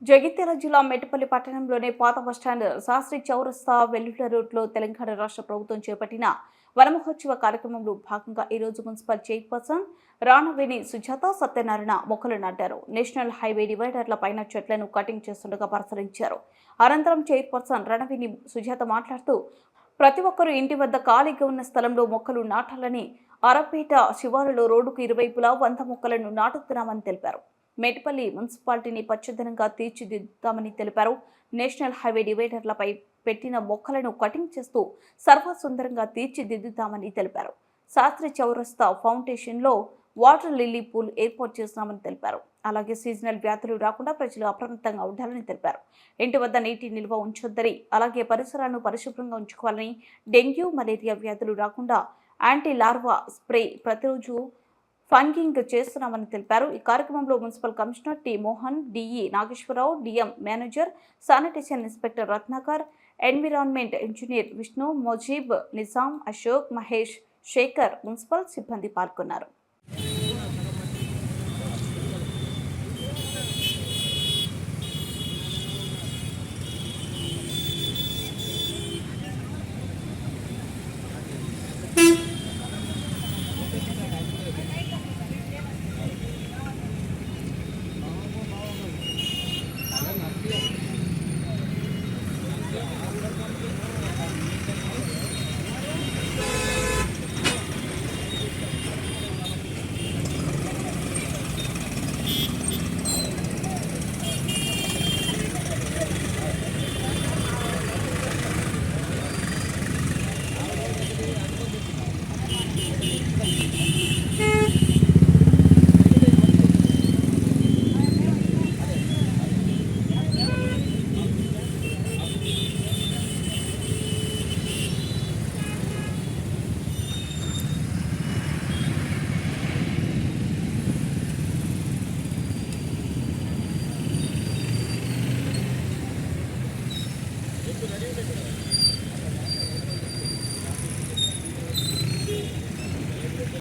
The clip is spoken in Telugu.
జగిత్యాల జిల్లా మెట్టపల్లి పట్టణంలోని పాత బస్టాండ్ శాస్త్రి చౌరస్తా వెల్లుల రోడ్లో తెలంగాణ రాష్ట్ర ప్రభుత్వం చేపట్టిన వనమహోత్సవ కార్యక్రమంలో భాగంగా ఈరోజు మున్సిపల్ చైర్పర్సన్ రాణవేణి సుజాత సత్యనారాయణ మొక్కలు నాటారు. నేషనల్ హైవే డివైడర్ల పైన చెట్లను కటింగ్ చేస్తుండగా పరిశీలించారు. అనంతరం చైర్పర్సన్ రణవేణి సుజాత మాట్లాడుతూ ప్రతి ఒక్కరూ ఇంటి వద్ద ఖాళీగా ఉన్న స్థలంలో మొక్కలు నాటాలని, అరపేట శివారులో రోడ్డుకు ఇరువైపులా 100 మొక్కలను నాటుతున్నామని తెలిపారు. మెట్టపల్లి మున్సిపాలిటీని పచ్చదనంగా తీర్చిదిద్దుతామని తెలిపారు. నేషనల్ హైవే డివైడర్లపై పెట్టిన మొక్కలను కటింగ్ చేస్తూ సర్వసుందరంగా తీర్చిదిద్దుతామని తెలిపారు. శాస్త్రి చౌరస్తా ఫౌండేషన్లో వాటర్ లిల్లీ పూల్ ఏర్పాటు చేస్తున్నామని తెలిపారు. అలాగే సీజనల్ వ్యాధులు రాకుండా ప్రజలు అప్రమత్తంగా ఉండాలని తెలిపారు. ఇంటి వద్ద నీటి నిల్వ ఉంచొద్దని, అలాగే పరిసరాలను పరిశుభ్రంగా ఉంచుకోవాలని, డెంగ్యూ, మలేరియా వ్యాధులు రాకుండా యాంటీ లార్వా స్ప్రే ప్రతిరోజు ఫంగింగ్ చేస్తున్నామని తెలిపారు. ఈ కార్యక్రమంలో municipal commissioner T Mohan, DE Nageswararao, DM manager, sanitation inspector Ratnakar, environment engineer Vishnu, Mojeeb, Nizam, Ashok, Mahesh, Shekhar municipal సిబ్బంది పాల్గొన్నారు. Ready?